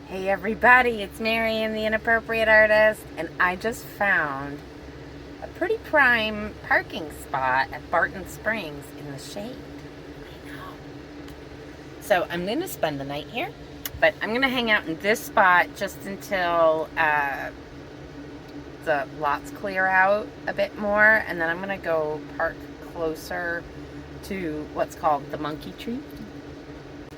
Hey everybody, it's Marion, the Inappropriate Artist, and I just found a pretty prime parking spot at Barton Springs in the shade. I know. So I'm going to spend the night here, but I'm going to hang out in this spot just until the lots clear out a bit more, and then I'm going to go park closer to what's called the Monkey Tree.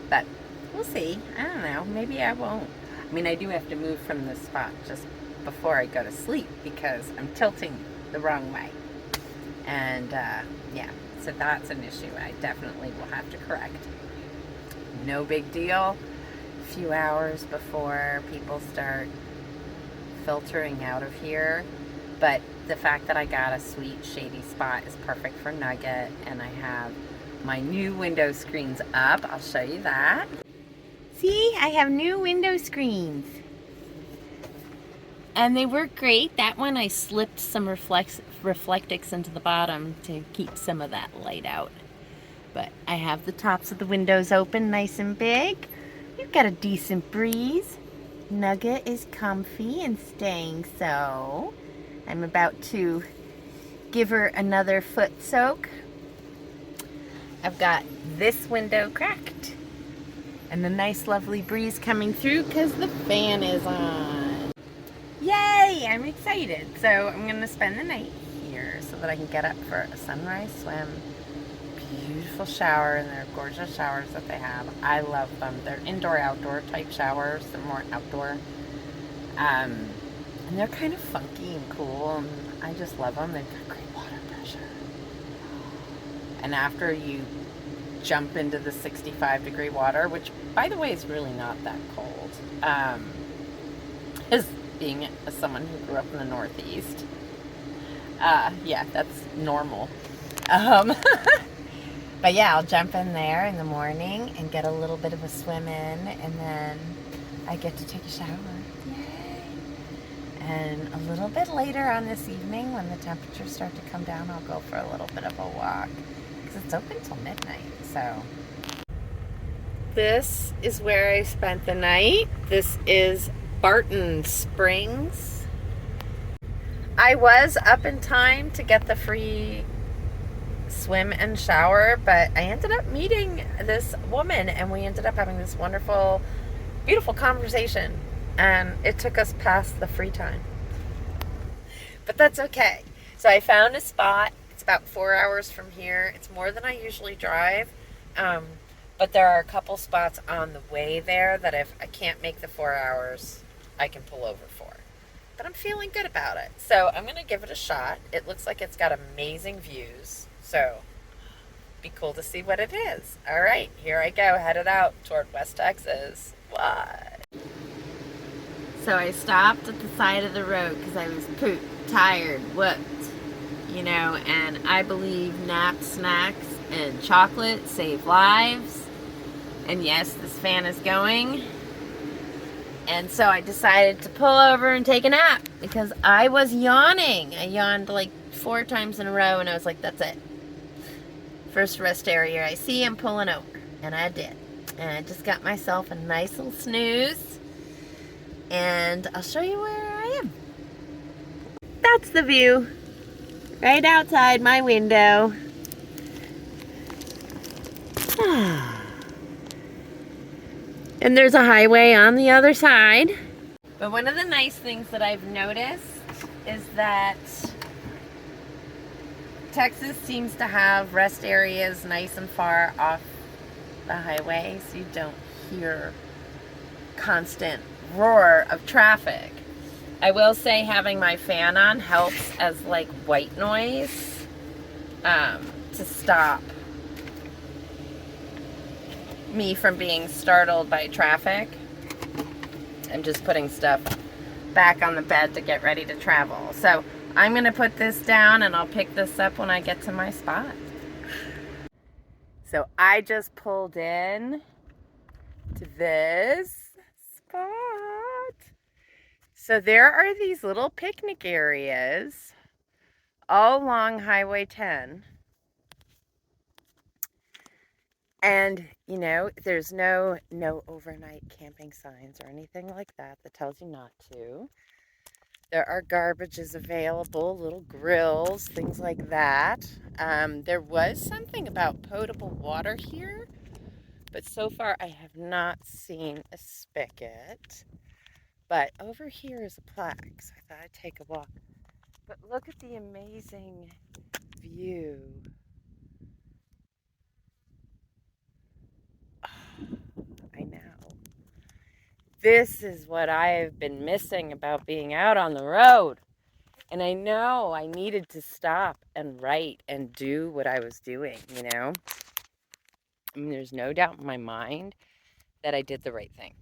But we'll see. I don't know. Maybe I won't. I mean, I do have to move from this spot just before I go to sleep because I'm tilting the wrong way. And, yeah, so that's an issue I definitely will have to correct. No big deal. A few hours before people start filtering out of here. But the fact that I got a sweet, shady spot is perfect for Nugget. And I have my new window screens up. I'll show you that. See, I have new window screens. And they work great. That one I slipped some Reflectix into the bottom to keep some of that light out. But I have the tops of the windows open nice and big. We've got a decent breeze. Nugget is comfy and staying so. I'm about to give her another foot soak. I've got this window cracked. And the nice lovely breeze coming through because the fan is on. Yay! I'm excited. So I'm going to spend the night here so that I can get up for a sunrise swim. Beautiful shower, and they're gorgeous showers that they have. I love them. They're indoor-outdoor type showers. They're more outdoor. And they're kind of funky and cool, and I just love them. They've got great water pressure. And after you jump into the 65-degree water, which by the way is really not that cold, as being as someone who grew up in the Northeast, yeah, that's normal. But yeah, I'll jump in there in the morning and get a little bit of a swim in, and then I get to take a shower. Yay! And a little bit later on this evening, when the temperatures start to come down, I'll go for a little bit of a walk. It's open till midnight, so. This is where I spent the night. This is Barton Springs. I was up in time to get the free swim and shower, but I ended up meeting this woman and we ended up having this wonderful, beautiful conversation, and it took us past the free time. But that's okay. So I found a spot. It's about 4 hours from here. It's more than I usually drive, but there are a couple spots on the way there that if I can't make the 4 hours, I can pull over for. But I'm feeling good about it, so I'm going to give it a shot. It looks like it's got amazing views, so be cool to see what it is. All right, here I go, headed out toward West Texas. What? So I stopped at the side of the road because I was pooped, tired, whooped. You know, and I believe naps, snacks, and chocolate save lives. And yes, this fan is going. And so I decided to pull over and take a nap because I was yawning. I yawned like 4 times in a row, and I was like, that's it. First rest area I see, I'm pulling over. And I did. And I just got myself a nice little snooze. And I'll show you where I am. That's the view. Right outside my window. And there's a highway on the other side. But one of the nice things that I've noticed is that Texas seems to have rest areas nice and far off the highway, so you don't hear constant roar of traffic. I will say having my fan on helps as like white noise to stop me from being startled by traffic. I'm just putting stuff back on the bed to get ready to travel. So I'm going to put this down and I'll pick this up when I get to my spot. So I just pulled in to this spot. So there are these little picnic areas all along Highway 10. And You know, there's no overnight camping signs or anything like that that tells you not to. There are garbages available, little grills, things like that. There was something about potable water here, but so far I have not seen a spigot. But over here is a plaque, so I thought I'd take a walk. But look at the amazing view. I know. This is what I've been missing about being out on the road. And I know I needed to stop and write and do what I was doing, you know? I mean, there's no doubt in my mind that I did the right thing.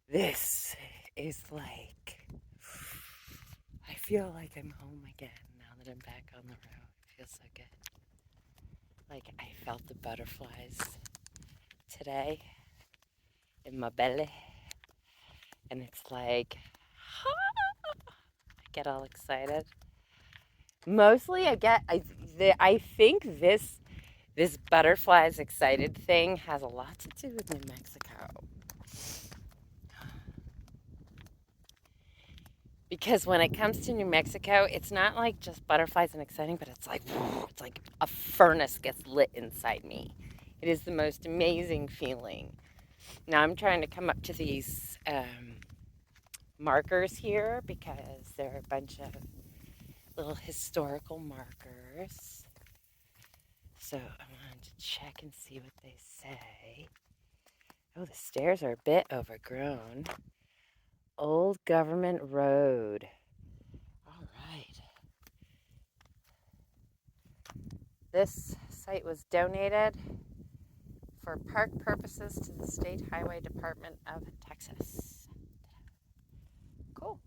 This is like, I feel like I'm home again now that I'm back on the road. It feels so good. Like I felt the butterflies today in my belly. And it's like, I get all excited. Mostly I think this butterflies excited thing has a lot to do with New Mexico. Because when it comes to New Mexico, it's not like just butterflies and exciting, but it's like a furnace gets lit inside me. It is the most amazing feeling. Now I'm trying to come up to these markers here because there are a bunch of little historical markers. So I wanted to check and see what they say. Oh, the stairs are a bit overgrown. Old Government Road. All right. This site was donated for park purposes to the State Highway Department of Texas. Cool.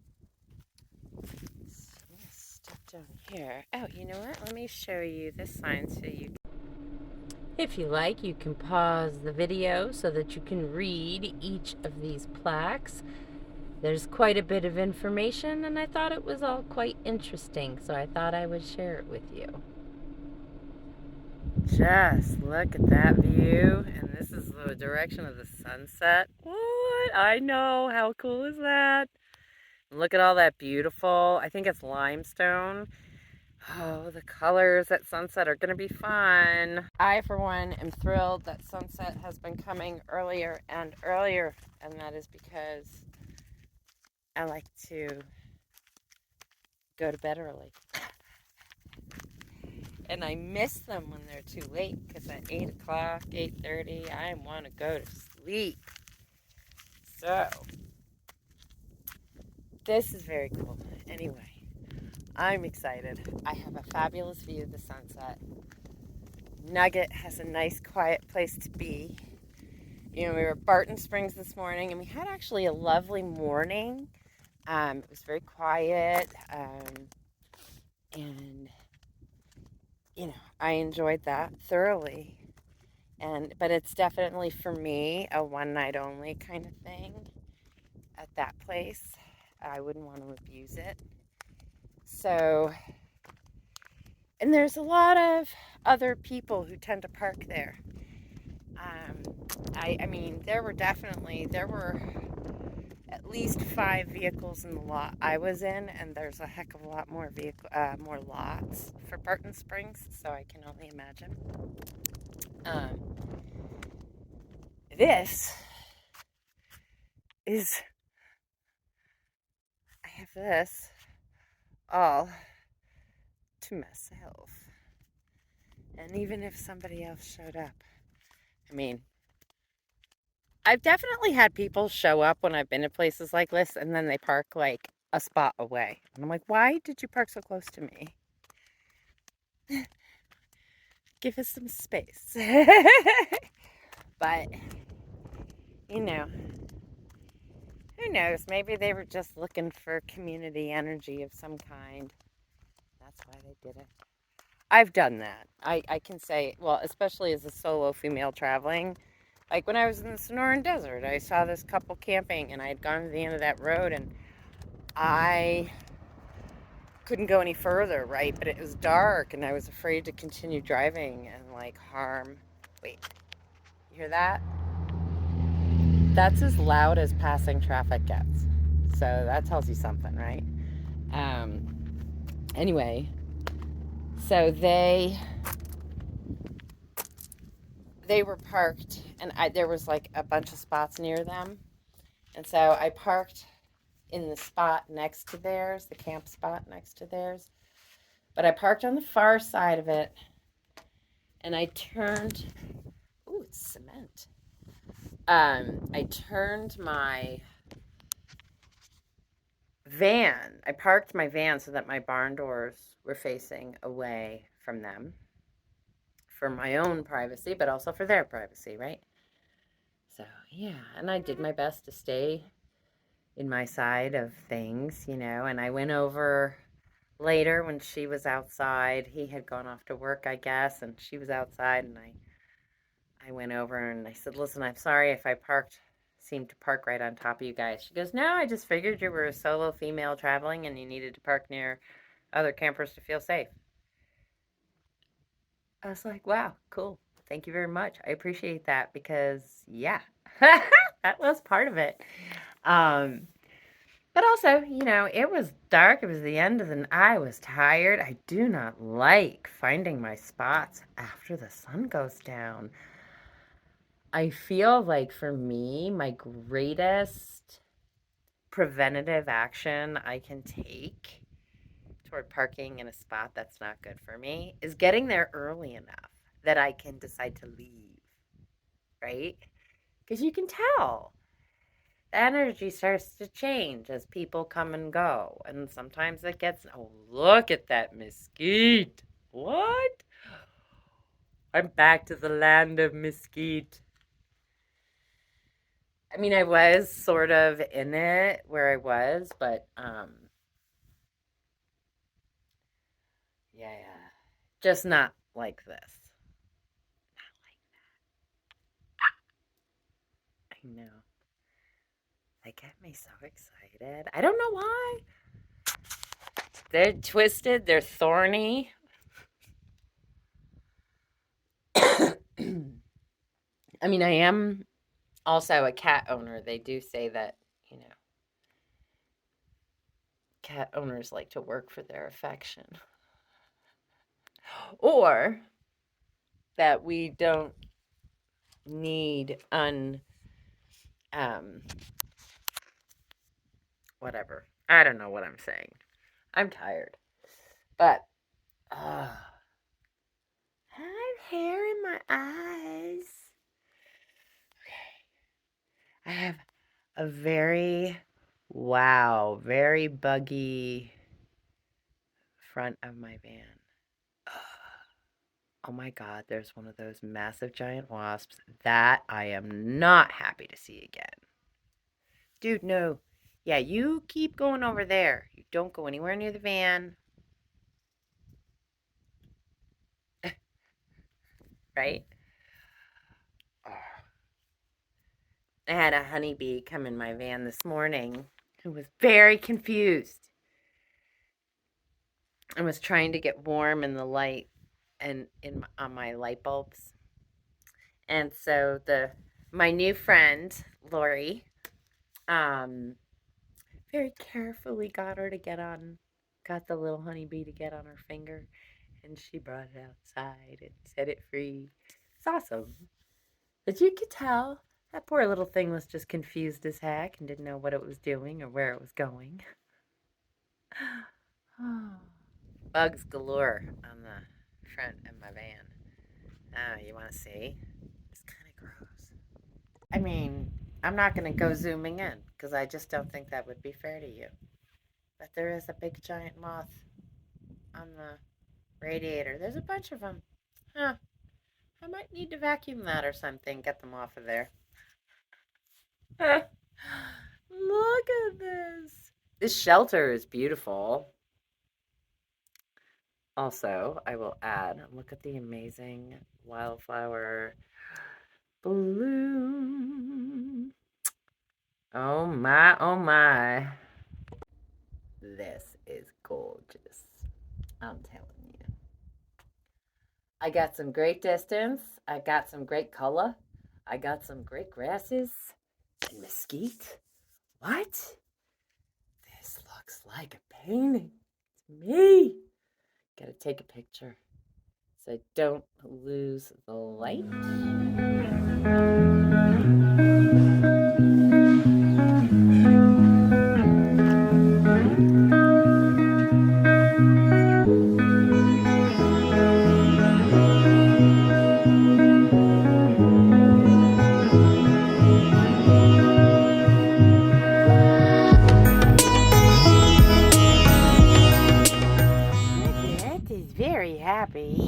So I'm going to step down here. Oh, you know what? Let me show you this sign so you can. If you like, you can pause the video so that you can read each of these plaques. There's quite a bit of information, and I thought it was all quite interesting, so I thought I would share it with you. Just look at that view, and this is the direction of the sunset. What? I know. How cool is that? Look at all that beautiful, I think it's limestone. Oh, the colors at sunset are going to be fun. I, for one, am thrilled that sunset has been coming earlier and earlier, and that is because I like to go to bed early. And I miss them when they're too late, because at 8 o'clock, 8:30, I want to go to sleep. So, this is very cool. Anyway, I'm excited. I have a fabulous view of the sunset. Nugget has a nice, quiet place to be. You know, we were at Barton Springs this morning, and we had actually a lovely morning. It was very quiet, and you know, I enjoyed that thoroughly. But it's definitely for me a one night only kind of thing at that place. I wouldn't want to abuse it. So, and there's a lot of other people who tend to park there. I mean, there were at least 5 vehicles in the lot I was in, and there's a heck of a lot more more lots for Barton Springs, so I can only imagine. This is, I have this all to myself. And even if somebody else showed up, I mean, I've definitely had people show up when I've been to places like this, and then they park like a spot away. And I'm like, why did you park so close to me? Give us some space. But, you know, who knows? Maybe they were just looking for community energy of some kind. That's why they did it. I've done that. I can say, well, especially as a solo female traveling. Like when I was in the Sonoran Desert, I saw this couple camping, and I had gone to the end of that road, and I couldn't go any further, right? But it was dark, and I was afraid to continue driving and like harm. Wait, you hear that? That's as loud as passing traffic gets. So that tells you something, right? Um, anyway, so they were parked, and there was like a bunch of spots near them, and so I parked in the spot next to theirs, the camp spot next to theirs. But I parked on the far side of it, and I turned. Ooh, it's cement. I turned my van. I parked my van so that my barn doors were facing away from them for my own privacy, but also for their privacy, right? So, yeah, and I did my best to stay in my side of things, and I went over later when she was outside. He had gone off to work, I guess, and she was outside, and I went over and I said, "Listen, I'm sorry if I seemed to park right on top of you guys." She goes, "No, I just figured you were a solo female traveling and you needed to park near other campers to feel safe." I was like, "Wow, cool. Thank you very much. I appreciate that because, yeah, that was part of it." Um, but also, it was dark. It was the end of the night. I was tired. I do not like finding my spots after the sun goes down. I feel like for me, my greatest preventative action I can take toward parking in a spot that's not good for me is getting there early enough that I can decide to leave, right? Because you can tell the energy starts to change as people come and go. And sometimes it gets, oh, look at that mesquite. What? I'm back to the land of mesquite. I mean, I was sort of in it where I was, but yeah, just not like this. I know. They get me so excited. I don't know why. They're twisted, they're thorny. I mean, I am also a cat owner. They do say that, cat owners like to work for their affection. Or that we don't need um whatever. I don't know what I'm saying. I'm tired. But I have hair in my eyes. I have a very buggy front of my van. Oh my God, there's one of those massive giant wasps that I am not happy to see again. Dude, no. Yeah, you keep going over there. You don't go anywhere near the van. Right? I had a honeybee come in my van this morning who was very confused and was trying to get warm in the light and on my light bulbs. And so my new friend, Lori, very carefully got the little honeybee to get on her finger, and she brought it outside and set it free. It's awesome. But you could tell that poor little thing was just confused as heck and didn't know what it was doing or where it was going. Bugs galore on the front of my van. Oh, you want to see? It's kind of gross. I mean, I'm not going to go zooming in because I just don't think that would be fair to you. But there is a big giant moth on the radiator. There's a bunch of them. Huh. I might need to vacuum that or something. Get them off of there. Look at this. This shelter is beautiful. Also, I will add, look at the amazing wildflower bloom. Oh my, oh my. This is gorgeous. I got some great distance. I got some great color. I got some great grasses and mesquite. What? This looks like a painting. It's me. Gotta take a picture so I don't lose the light. Is very happy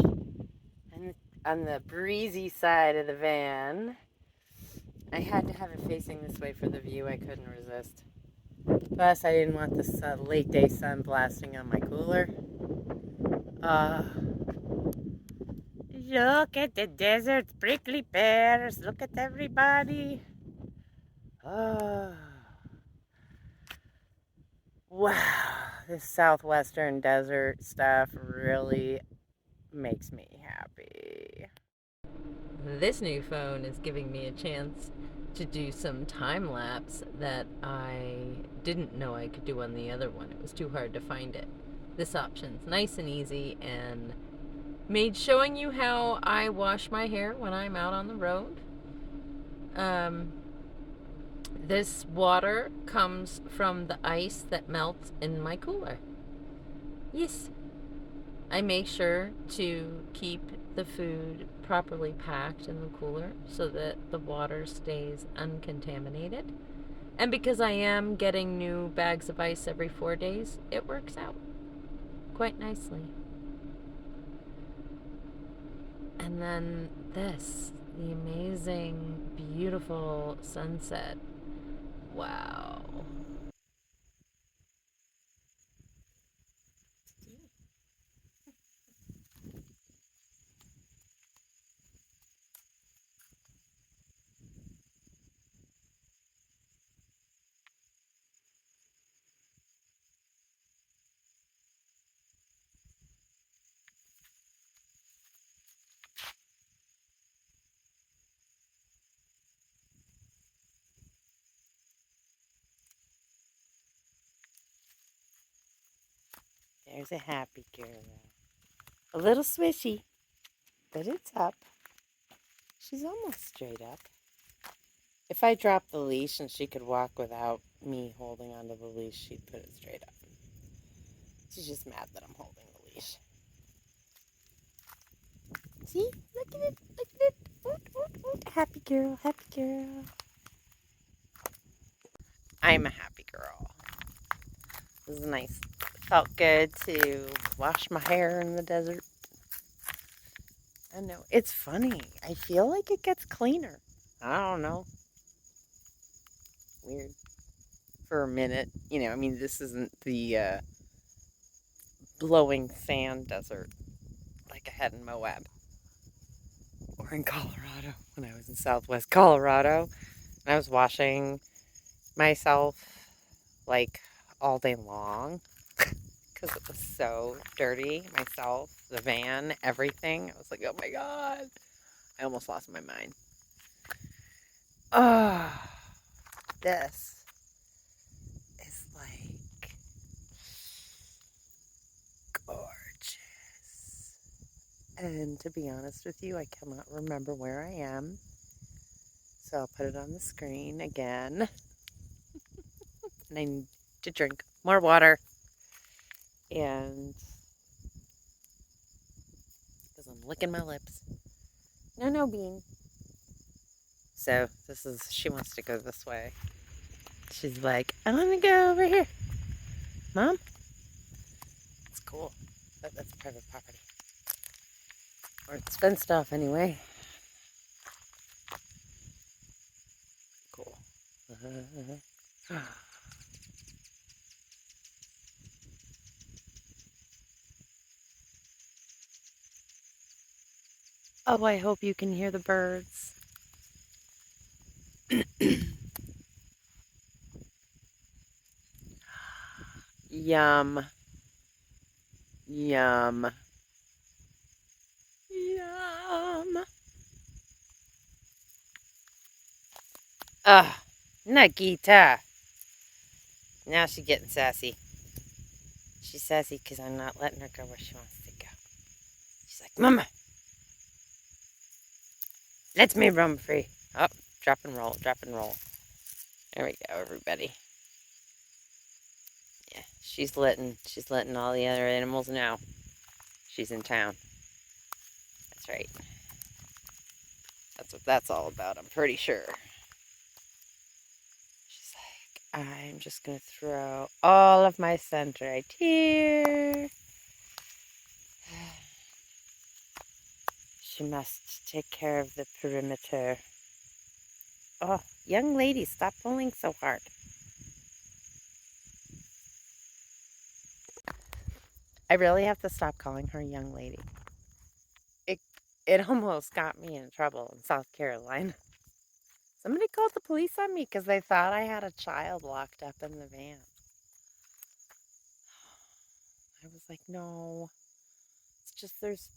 on the breezy side of the van. I had to have it facing this way for the view. I couldn't resist. Plus, I didn't want this late day sun blasting on my cooler. Look at the desert's prickly pears. Look at everybody. Wow, this southwestern desert stuff really makes me happy. This new phone is giving me a chance to do some time lapse that I didn't know I could do on the other one. It was too hard to find it. This option's nice and easy and made showing you how I wash my hair when I'm out on the road. This water comes from the ice that melts in my cooler. Yes. I make sure to keep the food properly packed in the cooler so that the water stays uncontaminated. And because I am getting new bags of ice every 4 days, it works out quite nicely. And then this, the amazing, beautiful sunset. Wow. There's a happy girl. A little swishy, but it's up. She's almost straight up. If I dropped the leash and she could walk without me holding onto the leash, she'd put it straight up. She's just mad that I'm holding the leash. See? Look at it. Look at it. Happy girl. Happy girl. I'm a happy girl. This is nice. It felt good to wash my hair in the desert. I know. It's funny. I feel like it gets cleaner. I don't know. Weird. For a minute. You know, I mean, this isn't the blowing sand desert like I had in Moab. Or in Colorado, when I was in Southwest Colorado. And I was washing myself like all day long because it was so dirty. Myself, the van, everything. I was like, oh my God. I almost lost my mind. Oh, this is like gorgeous. And to be honest with you, I cannot remember where I am. So I'll put it on the screen again. And I need to drink more water. And because I'm licking my lips. No, Bean. So she wants to go this way. She's like, I want to go over here. Mom? It's cool. But that's private property. Or it's fenced off anyway. Cool. Oh, I hope you can hear the birds. Yum. Yum. Yum. Ugh, Nagita. Now she's getting sassy. She's sassy because I'm not letting her go where she wants to go. She's like, Mama, let me roam free. Oh, drop and roll, drop and roll. There we go, everybody. Yeah, she's letting all the other animals know she's in town. That's right. That's what that's all about, I'm pretty sure. She's like, I'm just going to throw all of my scent right here. She must take care of the perimeter. Oh, young lady, stop pulling so hard. I really have to stop calling her young lady. It almost got me in trouble in South Carolina. Somebody called the police on me because they thought I had a child locked up in the van. I was like, no, it's just there's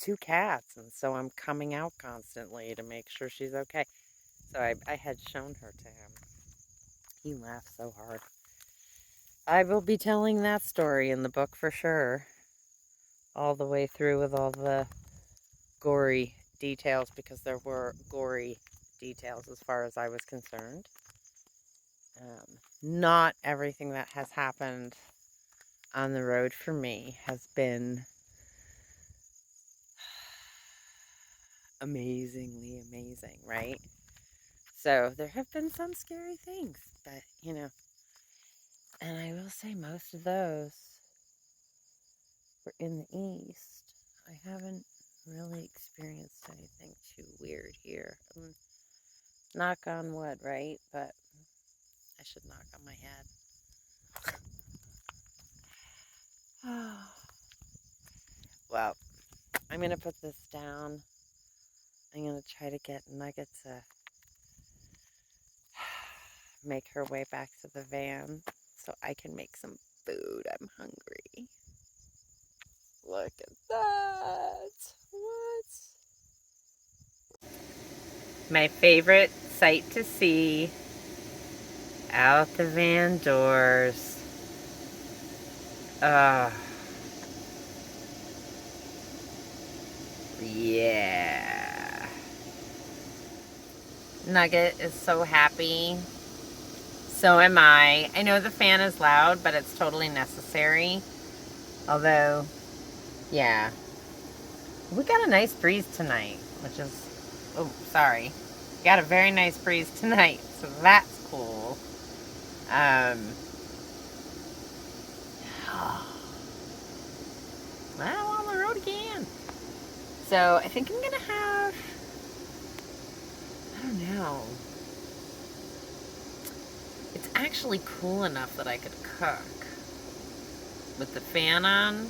2 cats, and so I'm coming out constantly to make sure she's okay. So I had shown her to him. He laughed so hard. I will be telling that story in the book for sure. All the way through with all the gory details, because there were gory details as far as I was concerned. Not everything that has happened on the road for me has been amazingly amazing, right? So there have been some scary things, but and I will say most of those were in the East. I haven't really experienced anything too weird here. Knock on wood, right? But I should knock on my head. Well, I'm going to put this down. I'm going to try to get Nugget to make her way back to the van so I can make some food. I'm hungry. Look at that. What? My favorite sight to see out the van doors. Yeah. Nugget is so happy. So am I. I know the fan is loud, but it's totally necessary. Although, yeah. We got a nice breeze tonight, which is, oh, sorry. Got a very nice breeze tonight, so that's cool. Well, on the road again. So I think I'm gonna have, I don't know. It's actually cool enough that I could cook with the fan on.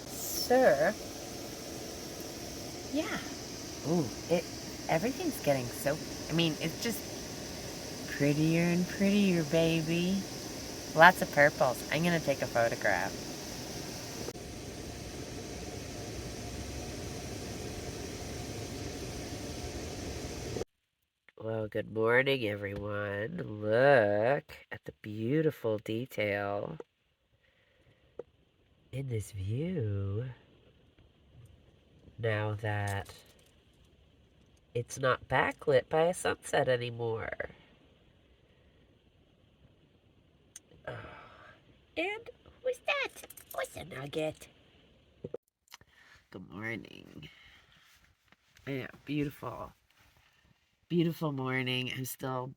Sir. Yeah. Ooh, everything's getting so, it's just prettier and prettier, baby. Lots of purples. I'm gonna take a photograph. Well, good morning, everyone. Look at the beautiful detail in this view. Now that it's not backlit by a sunset anymore. Oh. And who's that? Who's a Nugget? Good morning. Yeah, beautiful. Beautiful morning. I'm still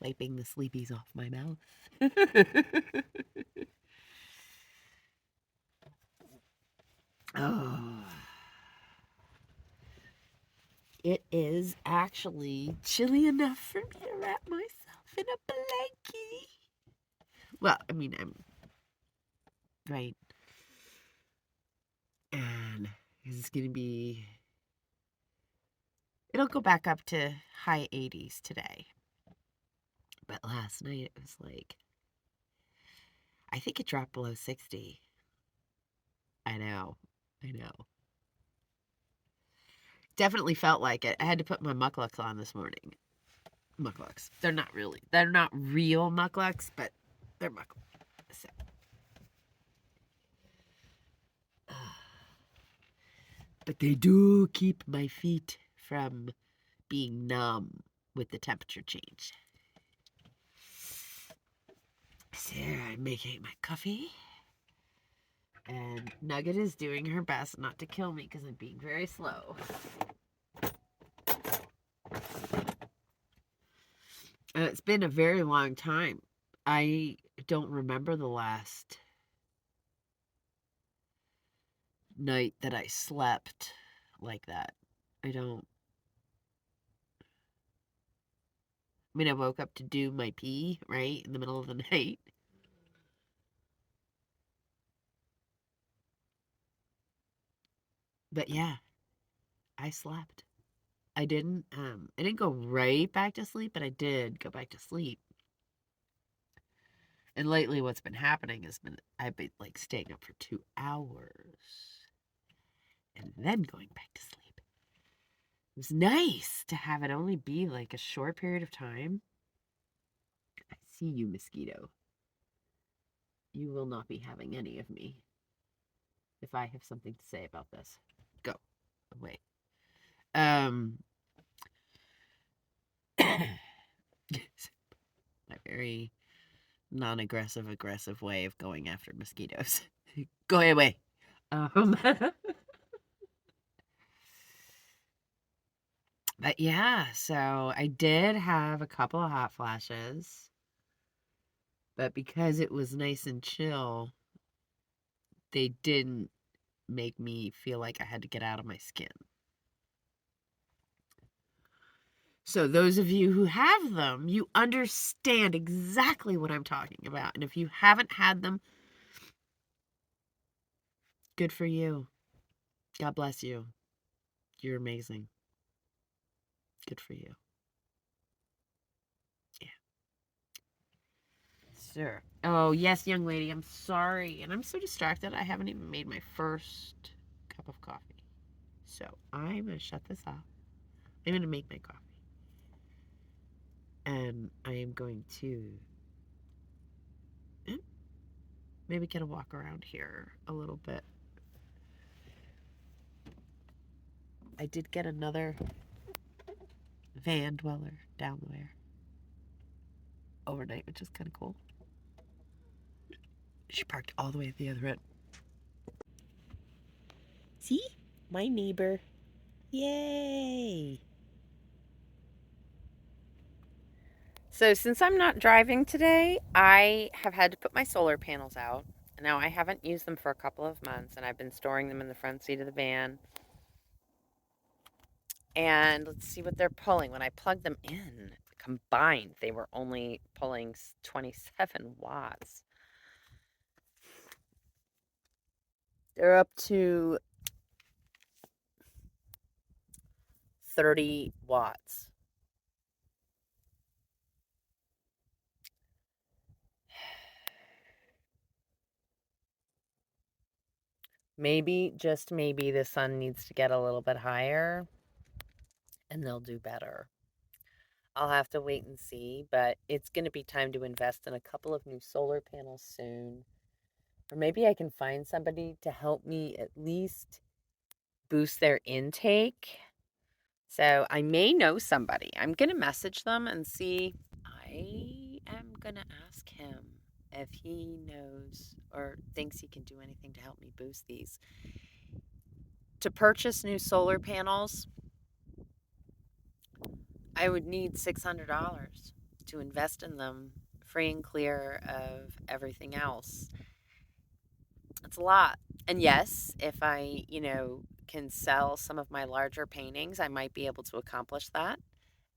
wiping the sleepies off my mouth. Oh. It is actually chilly enough for me to wrap myself in a blankie. Well, I'm right. And it's going to be, it'll go back up to high 80s today. But last night it was like, I think it dropped below 60. I know. Definitely felt like it. I had to put my mucklucks on this morning. Mucklucks. They're not real mucklucks, but they're mucklucks. So. But they do keep my feet from being numb with the temperature change. So I'm making my coffee. And Nugget is doing her best not to kill me because I'm being very slow. And it's been a very long time. I don't remember the last night that I slept like that. I don't. I mean, I woke up to do my pee, right, in the middle of the night. But yeah, I slept. I didn't go right back to sleep, but I did go back to sleep. And lately what's been happening has been I've been like staying up for 2 hours and then going back to sleep. It was nice to have it only be like a short period of time. I see you, mosquito. You will not be having any of me if I have something to say about this. Go away. My very aggressive way of going after mosquitoes. Go away. But yeah, so I did have a couple of hot flashes. But because it was nice and chill, they didn't make me feel like I had to get out of my skin. So those of you who have them, you understand exactly what I'm talking about. And if you haven't had them, good for you. God bless you. You're amazing. Good for you. Yeah. Sure. Oh, yes, young lady. I'm sorry. And I'm so distracted. I haven't even made my first cup of coffee. So I'm going to shut this off. I'm going to make my coffee. And I am going to maybe get a walk around here a little bit. I did get another van dweller down there overnight, which is kind of cool. She parked all the way at the other end. See? My neighbor. Yay! So since I'm not driving today, I have had to put my solar panels out. Now, I haven't used them for a couple of months, and I've been storing them in the front seat of the van. And let's see what they're pulling. When I plugged them in, combined, they were only pulling 27 watts. They're up to 30 watts. Maybe, just maybe, the sun needs to get a little bit higher and they'll do better. I'll have to wait and see, but it's going to be time to invest in a couple of new solar panels soon. Or maybe I can find somebody to help me at least boost their intake. So I may know somebody. I'm going to message them and see. I am going to ask him if he knows or thinks he can do anything to help me boost these. To purchase new solar panels, I would need $600 to invest in them, free and clear of everything else. It's a lot. And yes, if I, can sell some of my larger paintings, I might be able to accomplish that.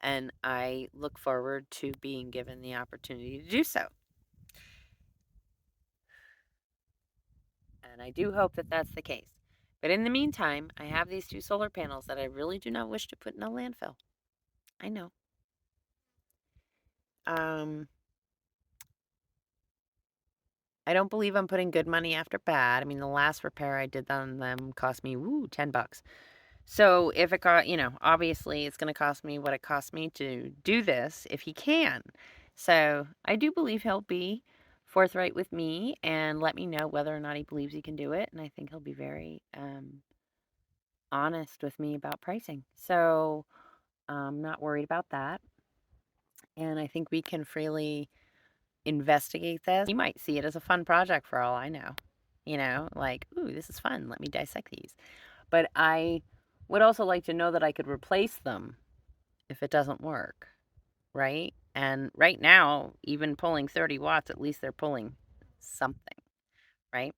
And I look forward to being given the opportunity to do so. And I do hope that that's the case. But in the meantime, I have these 2 solar panels that I really do not wish to put in a landfill. I know. I don't believe I'm putting good money after bad. I mean, the last repair I did on them cost me $10. So if it got, obviously it's going to cost me what it cost me to do this if he can. So I do believe he'll be forthright with me and let me know whether or not he believes he can do it. And I think he'll be very honest with me about pricing. So I'm not worried about that. And I think we can freely investigate this. He might see it as a fun project for all I know. Like, ooh, this is fun. Let me dissect these. But I would also like to know that I could replace them if it doesn't work, right? And right now, even pulling 30 watts, at least they're pulling something, right?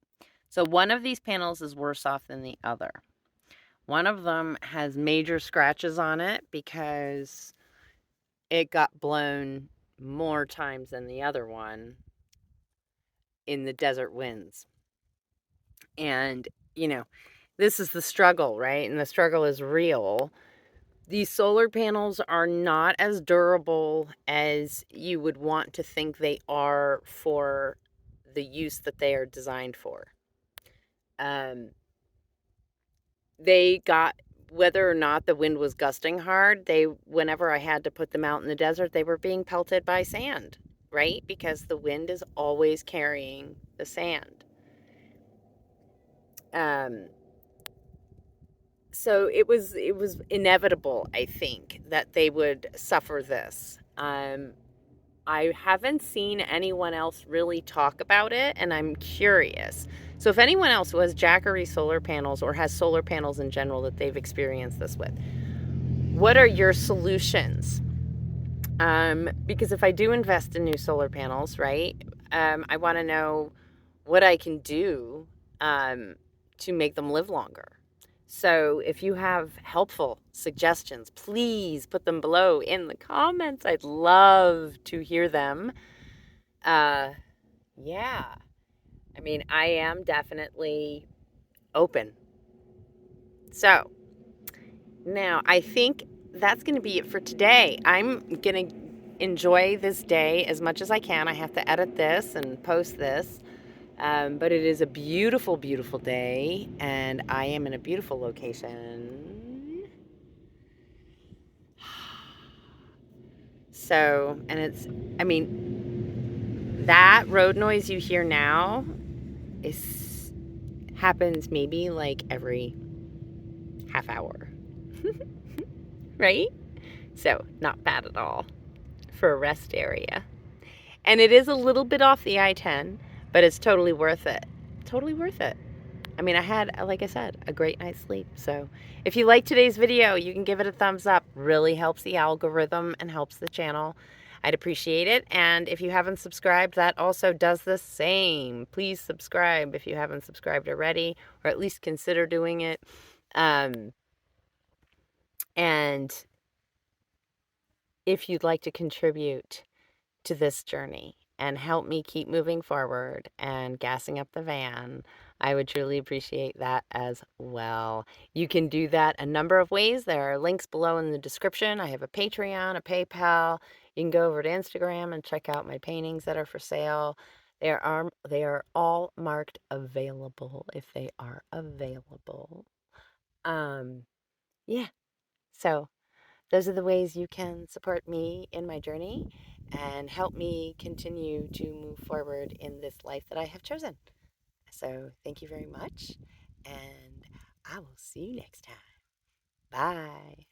So one of these panels is worse off than the other. One of them has major scratches on it because it got blown more times than the other one in the desert winds. And, this is the struggle, right? And the struggle is real. These solar panels are not as durable as you would want to think they are for the use that they are designed for. They got, whether or not the wind was gusting hard, whenever I had to put them out in the desert, they were being pelted by sand, right? Because the wind is always carrying the sand. So it was inevitable, I think, that they would suffer this. I haven't seen anyone else really talk about it, and I'm curious. So if anyone else who has Jackery solar panels or has solar panels in general that they've experienced this with, what are your solutions? Because if I do invest in new solar panels, right, I want to know what I can do to make them live longer. So if you have helpful suggestions, please put them below in the comments. I'd love to hear them. Yeah. I mean, I am definitely open. So now I think that's going to be it for today. I'm going to enjoy this day as much as I can. I have to edit this and post this. But it is a beautiful, beautiful day, and I am in a beautiful location. So, I mean, that road noise you hear now happens maybe like every half hour, right? So, not bad at all for a rest area. And it is a little bit off the I-10, but it's totally worth it. Totally worth it. I mean, I had, like I said, a great night's sleep. So if you like today's video, you can give it a thumbs up. Really helps the algorithm and helps the channel. I'd appreciate it. And if you haven't subscribed, that also does the same. Please subscribe if you haven't subscribed already, or at least consider doing it. And if you'd like to contribute to this journey and help me keep moving forward and gassing up the van, I would truly appreciate that as well. You can do that a number of ways. There are links below in the description. I have a Patreon, a PayPal. You can go over to Instagram and check out my paintings that are for sale. They are all marked available if they are available. Yeah. So those are the ways you can support me in my journey and help me continue to move forward in this life that I have chosen. So thank you very much, and I will see you next time. Bye.